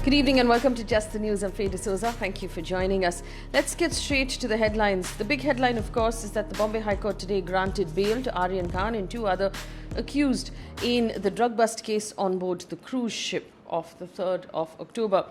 Good evening and welcome to Just the News. I'm Faye. Thank you for joining us. Let's get straight to the headlines. The big headline, of course, is that the Bombay High Court today granted bail to Aryan Khan and two other accused in the drug bust case on board the cruise ship of the 3rd of October.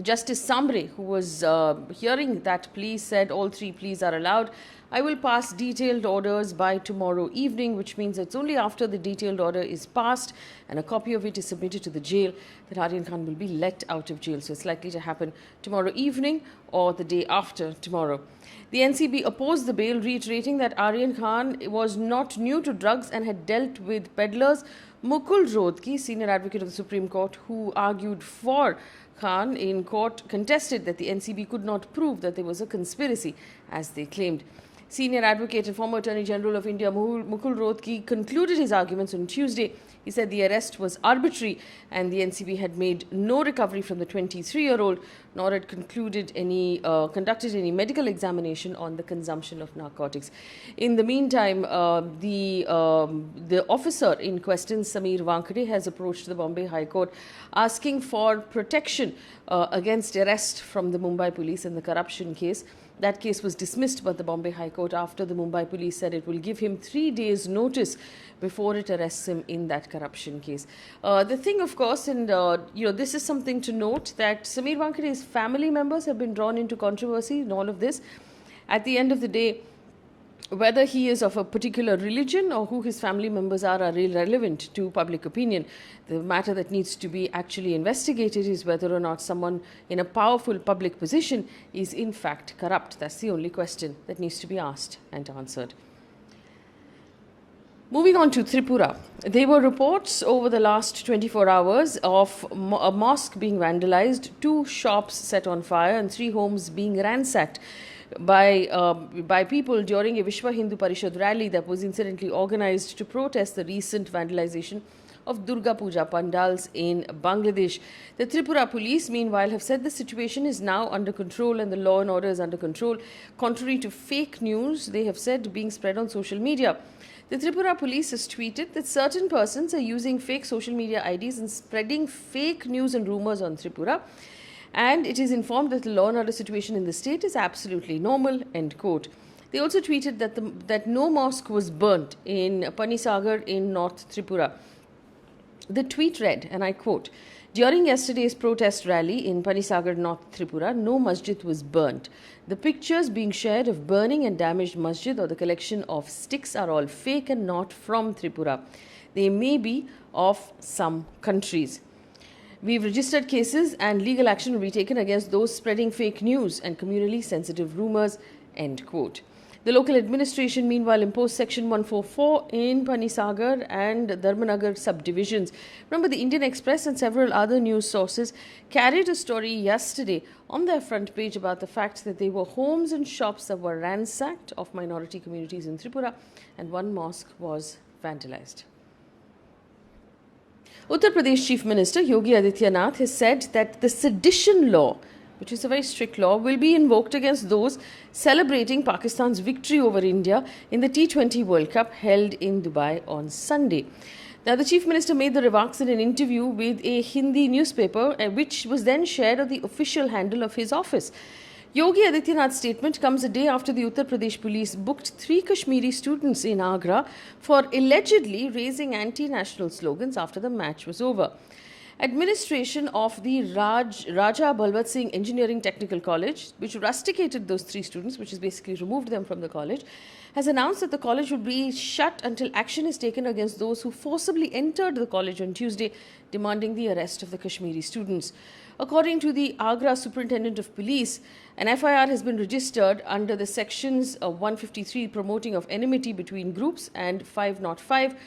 Justice Sambre, who was hearing that plea, said all three pleas are allowed. I will pass detailed orders by tomorrow evening, which means it's only after the detailed order is passed and a copy of it is submitted to the jail that Aryan Khan will be let out of jail. So it's likely to happen tomorrow evening or the day after tomorrow. The NCB opposed the bail, reiterating that Aryan Khan was not new to drugs and had dealt with peddlers. Mukul Rohtgi, senior advocate of the Supreme Court, who argued for Khan in court, contested that the NCB could not prove that there was a conspiracy, as they claimed. Senior advocate and former Attorney General of India Mukul Rohtgi concluded his arguments on Tuesday. He said the arrest was arbitrary and the NCB had made no recovery from the 23-year-old, nor had conducted any medical examination on the consumption of narcotics. In the meantime, the officer in question, Sameer Wankhede, has approached the Bombay High Court asking for protection against arrest from the Mumbai police in the corruption case. That case was dismissed by the Bombay High Court after the Mumbai police said it will give him 3 days' notice before it arrests him in that corruption case. The thing, of course, and this is something to note, that Sameer Wankhede's family members have been drawn into controversy in all of this. At the end of the day, whether he is of a particular religion or who his family members are irrelevant to public opinion. The matter that needs to be actually investigated is whether or not someone in a powerful public position is in fact corrupt. That's the only question that needs to be asked and answered. Moving on to Tripura, there were reports over the last 24 hours of a mosque being vandalized, 2 shops set on fire and 3 homes being ransacked by people during a Vishwa Hindu Parishad rally that was incidentally organized to protest the recent vandalization of Durga Puja pandals in Bangladesh. The Tripura Police, meanwhile, have said the situation is now under control and the law and order is under control, contrary to fake news they have said being spread on social media. The Tripura Police has tweeted that certain persons are using fake social media IDs and spreading fake news and rumors on Tripura. And it is informed that the law and order situation in the state is absolutely normal, end quote. They also tweeted that no mosque was burnt in Panisagar in North Tripura. The tweet read, and I quote, "During yesterday's protest rally in Panisagar, North Tripura, no masjid was burnt. The pictures being shared of burning and damaged masjid or the collection of sticks are all fake and not from Tripura. They may be of some countries. We've registered cases and legal action will be taken against those spreading fake news and communally sensitive rumors," end quote. The local administration, meanwhile, imposed Section 144 in Panisagar and Dharmanagar subdivisions. Remember, the Indian Express and several other news sources carried a story yesterday on their front page about the fact that there were homes and shops that were ransacked of minority communities in Tripura and one mosque was vandalized. Uttar Pradesh Chief Minister Yogi Adityanath has said that the sedition law, which is a very strict law, will be invoked against those celebrating Pakistan's victory over India in the T20 World Cup held in Dubai on Sunday. Now, the Chief Minister made the remarks in an interview with a Hindi newspaper, which was then shared on the official handle of his office. Yogi Adityanath's statement comes a day after the Uttar Pradesh police booked 3 Kashmiri students in Agra for allegedly raising anti-national slogans after the match was over. Administration of the Raja Balwant Singh Engineering Technical College, which rusticated those 3 students, which has basically removed them from the college, has announced that the college will be shut until action is taken against those who forcibly entered the college on Tuesday, demanding the arrest of the Kashmiri students. According to the Agra Superintendent of Police, an FIR has been registered under the sections 153 promoting of enmity between groups and 505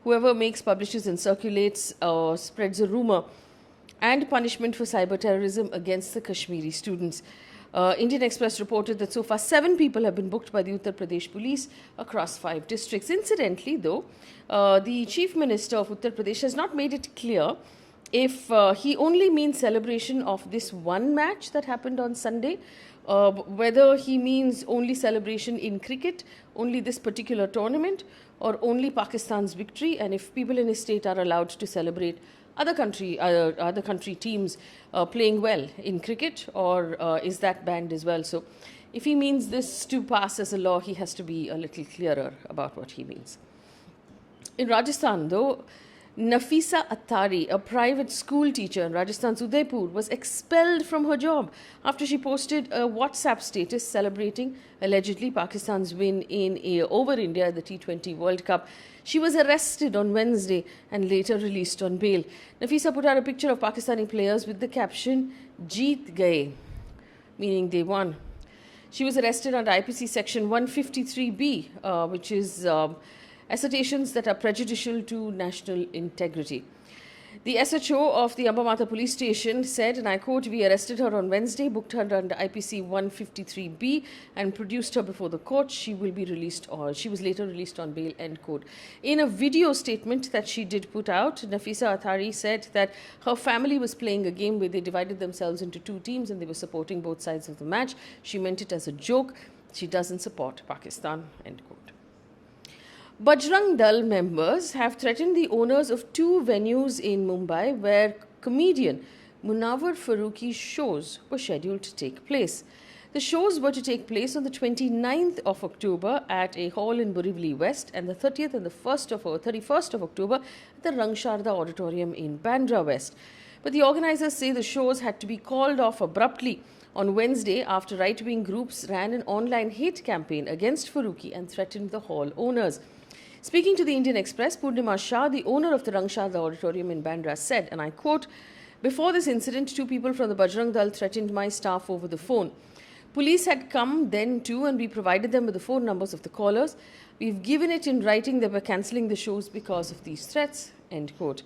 whoever makes, publishes and circulates or spreads a rumor, and punishment for cyber terrorism against the Kashmiri students. Indian Express reported that so far 7 people have been booked by the Uttar Pradesh police across 5 districts. Incidentally, though, the Chief Minister of Uttar Pradesh has not made it clear if he only means celebration of this one match that happened on Sunday, whether he means only celebration in cricket, only this particular tournament, or only Pakistan's victory, and if people in his state are allowed to celebrate other country teams playing well in cricket, or is that banned as well? So if he means this to pass as a law, he has to be a little clearer about what he means. In Rajasthan, though, Nafisa Attari, a private school teacher in Rajasthan's Udaipur, was expelled from her job after she posted a WhatsApp status celebrating, allegedly, Pakistan's win over India at the T20 World Cup. She was arrested on Wednesday and later released on bail. Nafisa put out a picture of Pakistani players with the caption, "Jeet gaye," meaning they won. She was arrested under IPC section 153B, which is assertions that are prejudicial to national integrity. The SHO of the Ambamata police station said, and I quote, "We arrested her on Wednesday, booked her under IPC 153B and produced her before the court. She will be released, or she was later released on bail," end quote. In a video statement that she did put out, Nafisa Attari said that her family was playing a game where they divided themselves into two teams and they were supporting both sides of the match. She meant it as a joke. She doesn't support Pakistan, end quote. Bajrang Dal members have threatened the owners of two venues in Mumbai where comedian Munawar Faruqui's shows were scheduled to take place. The shows were to take place on the 29th of October at a hall in Borivali West and the 30th and the 31st of October at the Rangsharda Auditorium in Bandra West. But the organizers say the shows had to be called off abruptly on Wednesday after right-wing groups ran an online hate campaign against Faruqui and threatened the hall owners. Speaking to the Indian Express, Purnima Shah, the owner of the Rangsharda Auditorium in Bandra, said, and I quote, "Before this incident, two people from the Bajrang Dal threatened my staff over the phone. Police had come then too, and we provided them with the phone numbers of the callers. We've given it in writing that we're cancelling the shows because of these threats," end quote.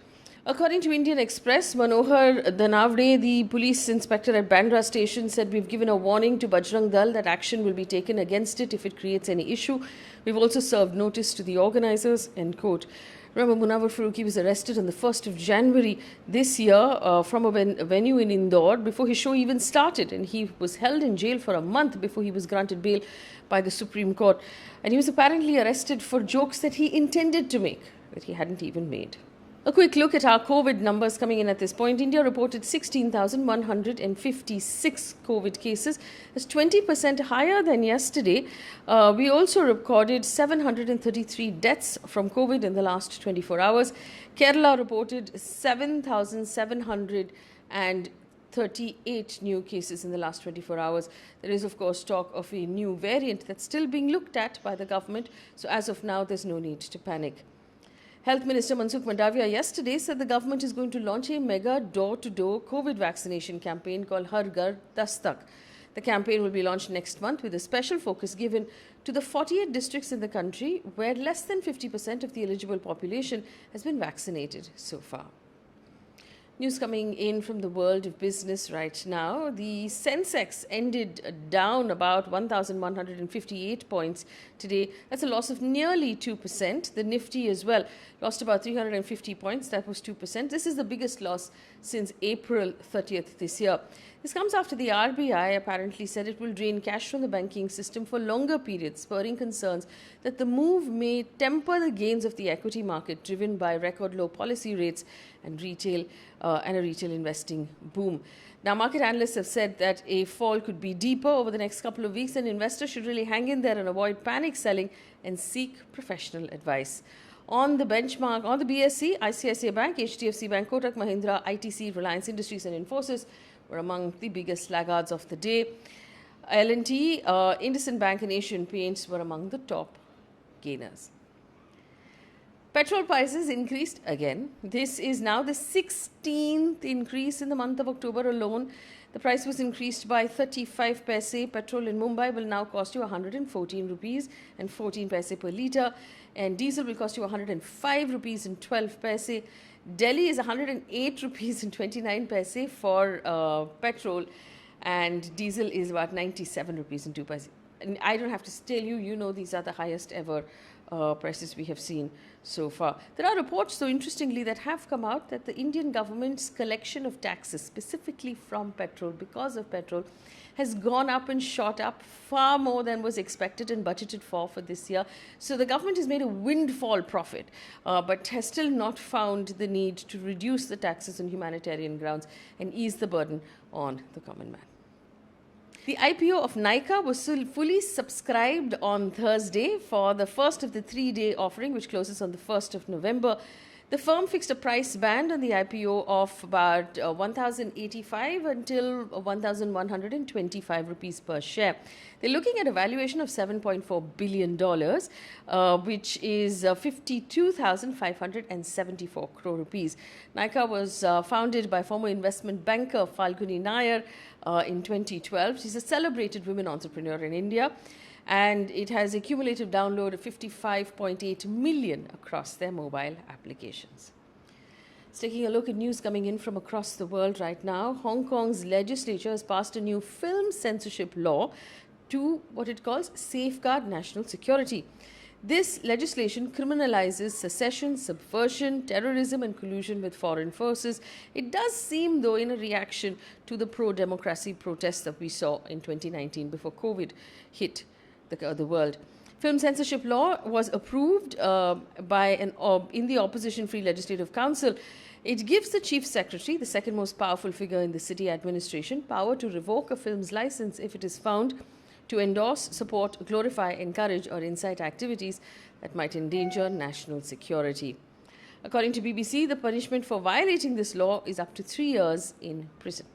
According to Indian Express, Manohar Danavde, the police inspector at Bandra station, said, "We've given a warning to Bajrang Dal that action will be taken against it if it creates any issue. We've also served notice to the organizers," end quote. Remember, Munawar Faruqui was arrested on the 1st of January this year from a venue in Indore before his show even started, and he was held in jail for a month before he was granted bail by the Supreme Court. And he was apparently arrested for jokes that he intended to make, that he hadn't even made. A quick look at our COVID numbers coming in at this point. India reported 16,156 COVID cases. That's 20% higher than yesterday. We also recorded 733 deaths from COVID in the last 24 hours. Kerala reported 7,738 new cases in the last 24 hours. There is, of course, talk of a new variant that's still being looked at by the government. So as of now, there's no need to panic. Health Minister Mansukh Mandavia yesterday said the government is going to launch a mega door-to-door COVID vaccination campaign called Har Ghar Dastak. The campaign will be launched next month with a special focus given to the 48 districts in the country where less than 50% of the eligible population has been vaccinated so far. News coming in from the world of business right now. The Sensex ended down about 1,158 points today. That's a loss of nearly 2%. The Nifty as well lost about 350 points. That was 2%. This is the biggest loss since April 30th this year. This comes after the RBI apparently said it will drain cash from the banking system for longer periods, spurring concerns that the move may temper the gains of the equity market driven by record low policy rates and a retail investing boom. Now, market analysts have said that a fall could be deeper over the next couple of weeks, and investors should really hang in there and avoid panic selling and seek professional advice. On the benchmark, on the BSE, ICICI Bank, HDFC Bank, Kotak Mahindra, ITC, Reliance Industries and Infosys were among the biggest laggards of the day. L&T, IndusInd Bank and Asian Paints were among the top gainers. Petrol prices increased again. This is now the 16th increase in the month of October alone. The price was increased by 35 paise. Petrol in Mumbai will now cost you 114 rupees and 14 paise per litre. And diesel will cost you 105 rupees and 12 paise. Delhi is 108 rupees and 29 paise for petrol. And diesel is about 97 rupees and 2 paise. And I don't have to tell you, you know these are the highest ever prices we have seen so far. There are reports, though, interestingly, that have come out that the Indian government's collection of taxes, specifically from petrol, because of petrol, has gone up and shot up far more than was expected and budgeted for this year. So the government has made a windfall profit, but has still not found the need to reduce the taxes on humanitarian grounds and ease the burden on the common man. The IPO of Nykaa was fully subscribed on Thursday for the first of the 3-day offering, which closes on the 1st of November. The firm fixed a price band on the IPO of about 1,085 until 1,125 rupees per share. They're looking at a valuation of $7.4 billion, which is 52,574 crore rupees. Nykaa was founded by former investment banker Falguni Nair in 2012. She's a celebrated women entrepreneur in India, and it has a cumulative download of 55.8 million across their mobile applications. Let's taking a look at news coming in from across the world right now. Hong Kong's legislature has passed a new film censorship law to what it calls safeguard national security. This legislation criminalizes secession, subversion, terrorism and collusion with foreign forces. It does seem, though, in a reaction to the pro-democracy protests that we saw in 2019 before COVID hit the world. Film censorship law was approved in the Opposition Free Legislative Council. It gives the Chief Secretary, the second most powerful figure in the city administration, power to revoke a film's license if it is found to endorse, support, glorify, encourage or incite activities that might endanger national security. According to BBC, the punishment for violating this law is up to 3 years in prison.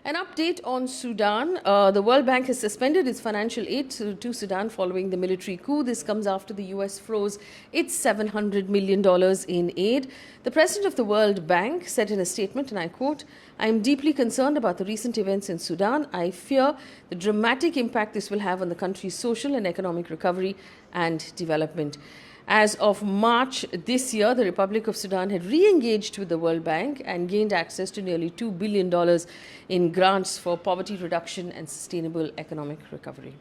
An update on Sudan. The World Bank has suspended its financial aid to Sudan following the military coup. This comes after the US froze its $700 million in aid. The president of the World Bank said in a statement, and I quote, "I am deeply concerned about the recent events in Sudan. I fear the dramatic impact this will have on the country's social and economic recovery and development." As of March this year, the Republic of Sudan had re-engaged with the World Bank and gained access to nearly $2 billion in grants for poverty reduction and sustainable economic recovery.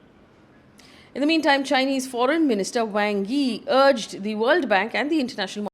In the meantime, Chinese Foreign Minister Wang Yi urged the World Bank and the International